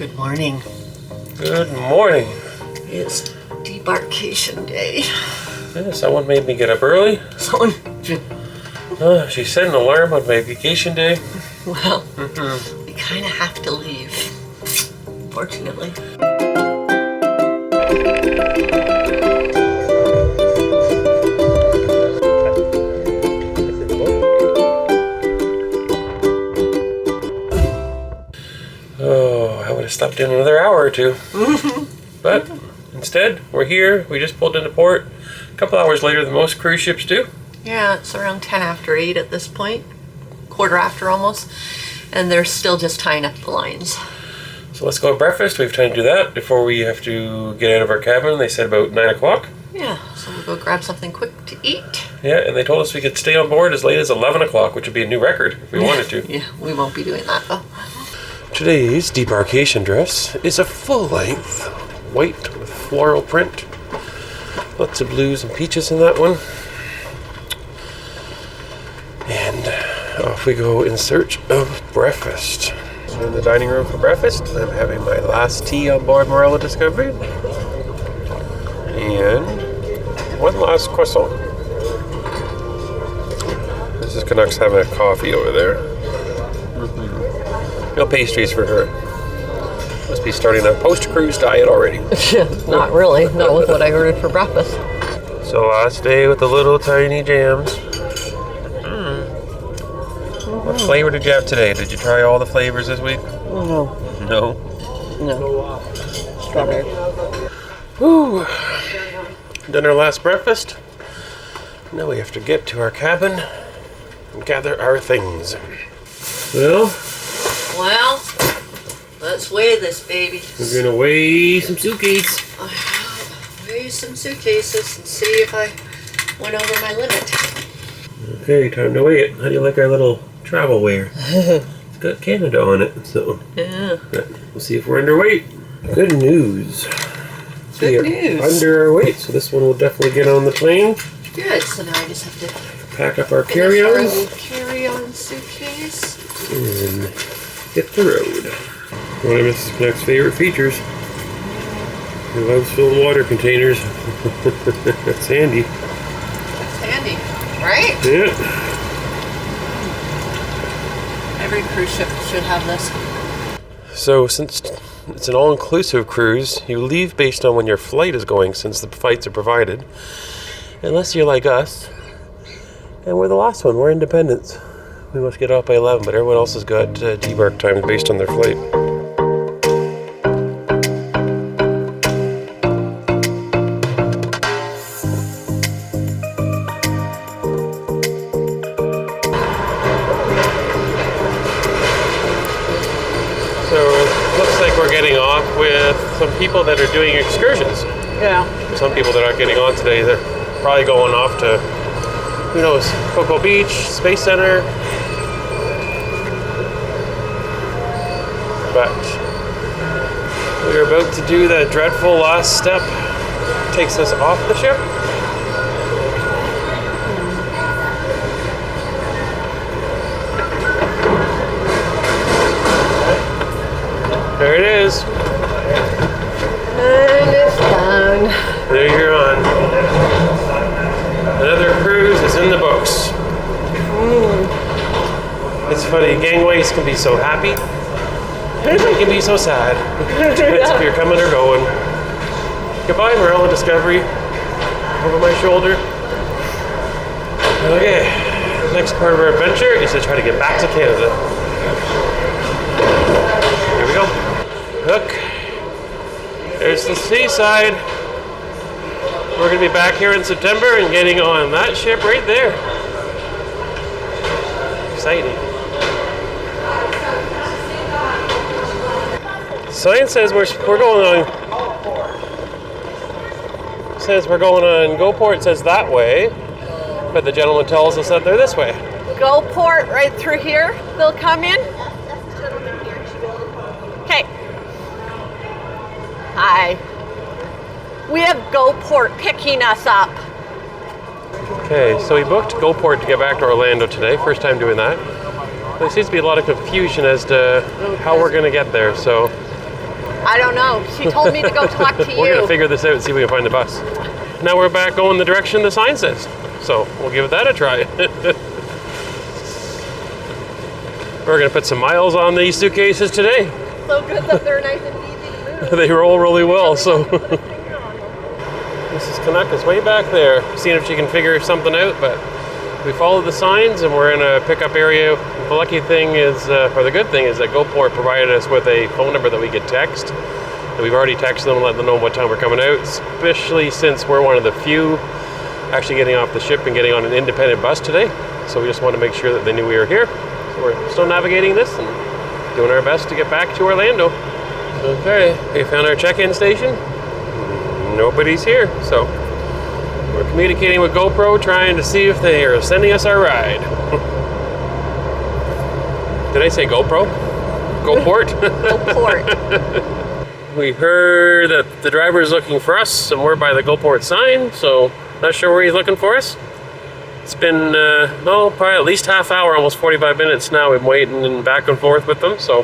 Good morning. Good morning. It's Debarkation Day. Yeah, someone made me get up early. Someone... She set an alarm on my vacation day. Well, we kind of have to leave, unfortunately. Oh, I would have slept in another hour or two. But instead, we're here. We just pulled into port a couple hours later than most cruise ships do. Yeah, it's around 10 after 8 at this point. Quarter after almost. And they're still just tying up the lines. So let's go have breakfast. We have time to do that before we have to get out of our cabin. They said about 9 o'clock. Yeah, so we'll go grab something quick to eat. Yeah, and they told us we could stay on board as late as 11 o'clock, which would be a new record if we wanted to. Yeah, we won't be doing that though. Today's debarkation dress is a full-length white with floral print. Lots of blues and peaches in that one. And off we go in search of breakfast. So in the dining room for breakfast, I'm having my last tea on board Marella Discovery. And one last croissant. This is Canucks having a coffee over there. No pastries for her. Must be starting a post-cruise diet already. Not really. Not with what I ordered for breakfast. So last day with the little tiny jams. What flavor did you have today? Did you try all the flavors this week? No. No? No. Strawberry. Woo! Done our last breakfast. Now we have to get to our cabin and gather our things. Well, let's weigh this baby. We're gonna weigh some suitcases. Weigh some suitcases and see if I went over my limit. Okay, time to weigh it. How do you like our little travel wear? It's got Canada on it, so Yeah. we'll see if we're underweight. Good news. Good news. Under our weight, so this one will definitely get on the plane. Good. So now I just have to Pack up our finish our carry-ons little carry-on suitcase. and hit the road. One of Mrs. Canuck's favorite features. He loves filling water containers. That's handy. That's handy, right? Yeah. Every cruise ship should have this. So since it's an all-inclusive cruise, you leave based on when your flight is going, since the flights are provided. Unless you're like us. And we're the last one. We're independents. We must get off by 11, but everyone else has got debark times based on their flight. So it looks like we're getting off with some people that are doing excursions. Yeah. Some people that aren't getting on today, they're probably going off to, who knows, Cocoa Beach, Space Center. But we're about to do that dreadful last step. Takes us off the ship. There it is. And it's done. There you're on. Another cruise is in the books. It's funny, gangways can be so happy. And they can be so sad. Depends if you're coming or going. Goodbye, Marella Discovery. Over my shoulder. Okay, next part of our adventure is to try to get back to Canada. Here we go. Hook. There's the seaside. We're going to be back here in September and getting on that ship right there. Exciting. Sign says we're going on. Says we're going on GoPort. Says that way, but the gentleman tells us that they're this way. GoPort right through here. They'll come in. Okay. Hi. We have GoPort picking us up. Okay, so we booked GoPort to get back to Orlando today. First time doing that. There seems to be a lot of confusion as to how we're going to get there. So I don't know. She told me to go talk to We're you. gonna figure this out and see if we can find the bus. Now we're back going the direction the sign says. So we'll give that a try. We're gonna put some miles on these suitcases today. So good that they're nice and easy to move. They roll really well, so. Mrs. Canuck is way back there, seeing if she can figure something out, but we followed the signs and we're in a pickup area. The lucky thing is, or the good thing is that GoPort provided us with a phone number that we could text. And we've already texted them and let them know what time we're coming out, especially since we're one of the few actually getting off the ship and getting on an independent bus today. So we just wanted to make sure that they knew we were here. So we're still navigating this and doing our best to get back to Orlando. Okay, we found our check-in station. Nobody's here, so we're communicating with GoPro, trying to see if they are sending us our ride. Did I say GoPro? GoPort? GoPort. We heard that the driver is looking for us, and we're by the GoPort sign, so not sure where he's looking for us. It's been, probably at least half hour, almost 45 minutes now. We've been waiting and back and forth with them, so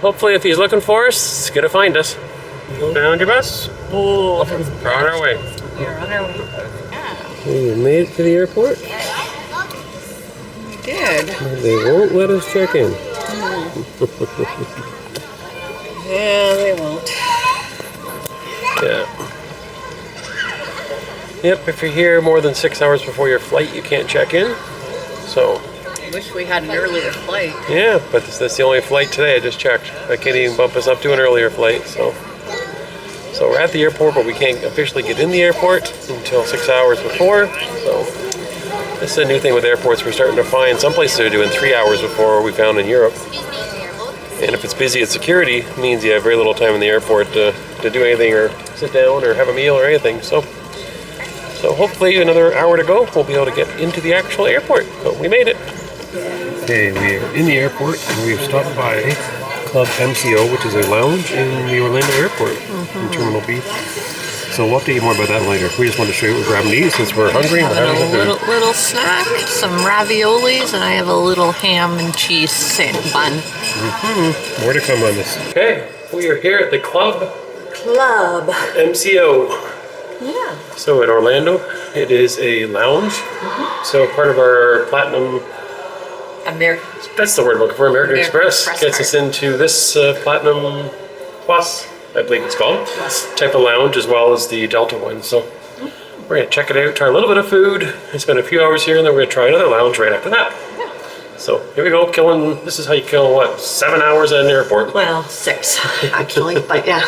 hopefully if he's looking for us, he's gonna find us. Found your bus? Oh, We're on our way. we're on our way. We made it to the airport. We did. They won't let us check in. Yeah, they won't. Yeah. Yep, if you're here more than 6 hours before your flight, you can't check in. So, Wish we had an earlier flight. yeah, but that's the only flight today. I just checked. I can't even bump us up to an earlier flight. So we're at the airport, but we can't officially get in the airport until 6 hours before. So this is a new thing with airports. We're starting to find some places are doing 3 hours before we found in Europe. And if it's busy at security, it means you have very little time in the airport to do anything or sit down or have a meal or anything. So hopefully another hour to go, we'll be able to get into the actual airport. But we made it. Okay, we are in the airport and we've stopped by Club MCO, which is a lounge in the Orlando airport in Terminal B. So we'll update you more about that later. We just wanted to show you what we're grabbing to eat since we're hungry and we're having some food. Little snack, some raviolis, and I have a little ham and cheese bun. More to come on this. Okay, we are here at the Club MCO. Yeah. So in Orlando, it is a lounge. So part of our Platinum, American. that's the word I'm looking for, American Express Express gets us into this Platinum Plus, I believe it's called, type of lounge, as well as the Delta one. So we're going to check it out, try a little bit of food, and spend a few hours here, and then we're going to try another lounge right after that. So here we go, this is how you kill, 7 hours at an airport. Well, 6 actually, but yeah.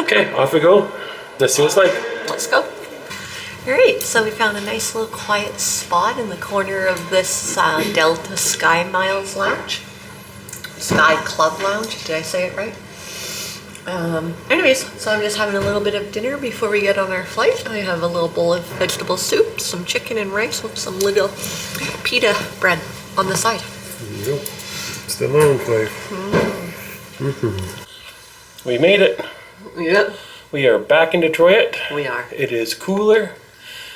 Okay, off we go. Let's see what it's like. Let's go. All right, so we found a nice little quiet spot in the corner of this Delta Sky Miles Lounge. Sky Club Lounge, did I say it right? Anyways, so I'm just having a little bit of dinner before we get on our flight. I have a little bowl of vegetable soup, some chicken and rice with some little pita bread on the side. There you go. It's the lounge life. We made it. Yep, We are back in Detroit. we are. It is cooler,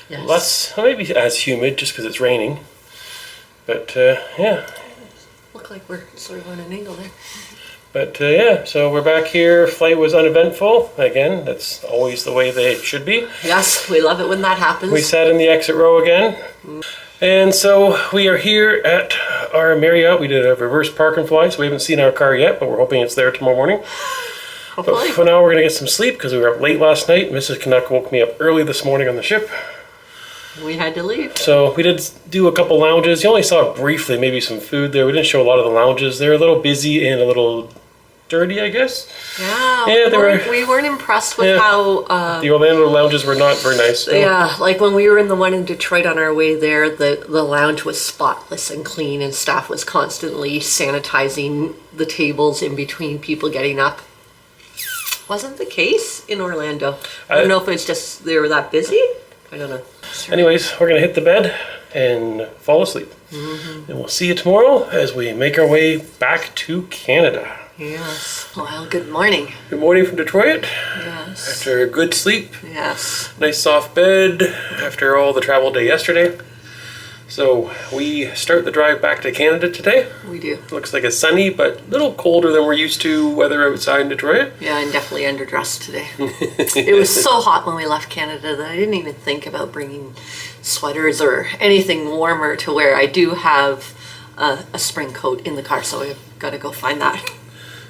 Yes. less, maybe as humid just because it's raining. But yeah. Look like we're sort of on an angle there. But yeah, so we're back here. Flight was uneventful. Again, that's always the way they should be. Yes, we love it when that happens. We sat in the exit row again. And so we are here at our Marriott. We did a reverse park and fly, so we haven't seen our car yet, but we're hoping it's there tomorrow morning. But Hopefully. for now, we're going to get some sleep because we were up late last night. Mrs. Canuck woke me up early this morning on the ship. We had to leave. So we did do a couple lounges. You only saw briefly maybe some food there. We didn't show a lot of the lounges. They're a little busy and a little dirty, I guess. Yeah, Yeah, we weren't impressed with how The Orlando lounges were not very nice. So. yeah, like when we were in the one in Detroit on our way there, the lounge was spotless and clean, and staff was constantly sanitizing the tables in between people getting up. Wasn't the case in Orlando. I don't know if it's just they were that busy. I don't know. Anyways, we're going to hit the bed and fall asleep. And we'll see you tomorrow as we make our way back to Canada. Yes. Well, good morning. Good morning from Detroit. Yes. After a good sleep. Yes. Nice soft bed after all the travel day yesterday. So we start the drive back to Canada today. We do. Looks like it's sunny, but a little colder than we're used to weather outside in Detroit. Yeah, I'm definitely underdressed today. It was so hot when we left Canada that I didn't even think about bringing sweaters or anything warmer to wear. I do have a spring coat in the car, so I've got to go find that.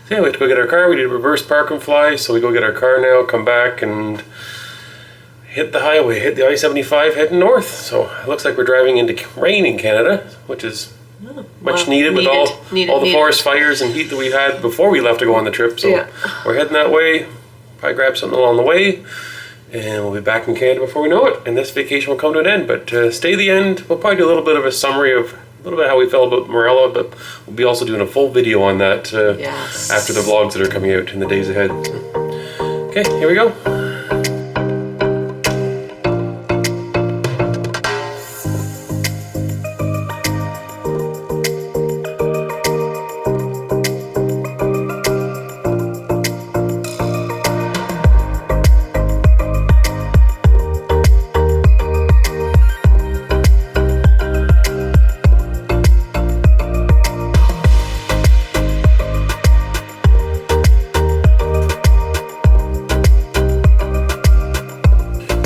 So yeah, we had to go get our car. We did reverse park and fly, so we go get our car now, come back and hit the highway, hit the I-75 heading north. So it looks like we're driving into rain in Canada, which is much needed with all the forest fires and heat that we had before we left to go on the trip. So we're heading that way, probably grab something along the way, and we'll be back in Canada before we know it. And this vacation will come to an end, but stay the end. We'll probably do a little bit of a summary of a little bit how we felt about Marella, but we'll be also doing a full video on that after the vlogs that are coming out in the days ahead. Okay, here we go.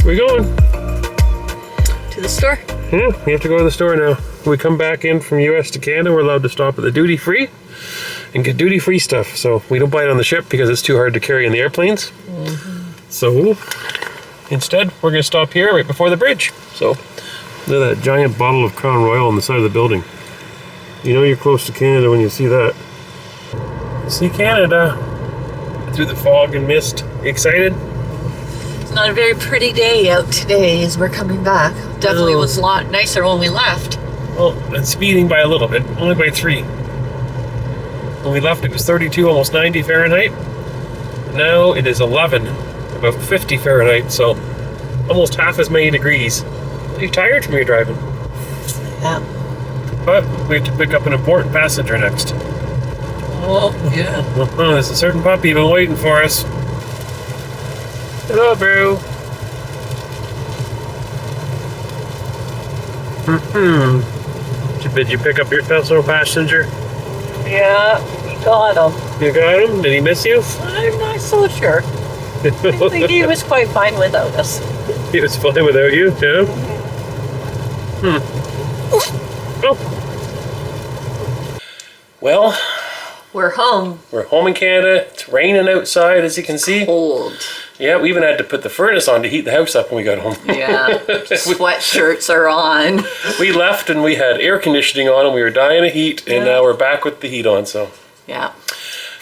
We're going To the store. Yeah, we have to go to the store now. When we come back in from US to Canada, we're allowed to stop at the duty free and get duty free stuff. So we don't buy it on the ship because it's too hard to carry in the airplanes. So instead, we're going to stop here right before the bridge. So look at that giant bottle of Crown Royal on the side of the building. You know you're close to Canada when you see that. See Canada through the fog and mist. You excited? Not a very pretty day out today as we're coming back. Definitely was a lot nicer when we left. Well, and speeding by a little bit, only by 3. When we left, it was 32, almost 90 Fahrenheit. Now it is 11, about 50 Fahrenheit, so almost half as many degrees. You're tired from your driving. Yeah. But we have to pick up an important passenger next. Oh, yeah. There's a certain puppy been waiting for us. Hello, bro. Did you pick up your fellow passenger? Yeah, we got him. You got him? Did he miss you? I'm not so sure. I think he was quite fine without us. He was fine without you, yeah? Oh. Well, We're home. we're home in Canada. It's raining outside, as you can see. Cold. Yeah, we even had to put the furnace on to heat the house up when we got home. Yeah. Sweatshirts are on. We left and we had air conditioning on and we were dying of heat, and now we're back with the heat on, so Yeah.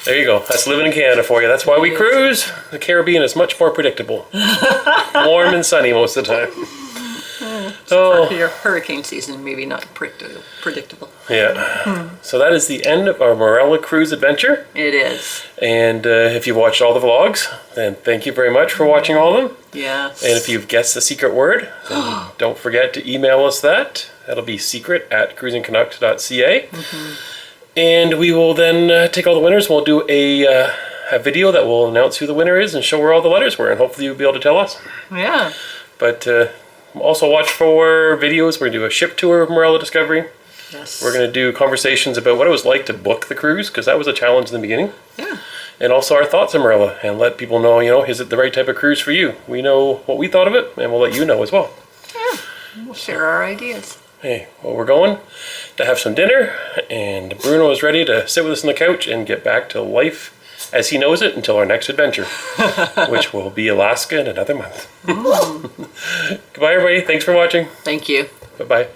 there you go. That's living in Canada for you. That's why we cruise. The Caribbean is much more predictable. Warm and sunny most of the time. For your hurricane season, maybe not predictable. Yeah. So that is the end of our Marella cruise adventure. It is. And if you watched all the vlogs, then thank you very much for watching all of them. Yes. And if you've guessed the secret word, then don't forget to email us that. That'll be secret@cruisingcanucks.ca. And we will then take all the winners. We'll do a video that will announce who the winner is and show where all the letters were. And hopefully you'll be able to tell us. Yeah. But also watch for videos. We're going to do a ship tour of Marella Discovery. Yes. We're going to do conversations about what it was like to book the cruise, because that was a challenge in the beginning. Yeah. And also our thoughts on Marella, and let people know, is it the right type of cruise for you? We know what we thought of it, and we'll let you know as well. Yeah. We'll share our ideas. Hey, well, we're going to have some dinner, and Bruno is ready to sit with us on the couch and get back to life as he knows it until our next adventure, which will be Alaska in another month. Goodbye, everybody. Thanks for watching. Thank you. Bye-bye.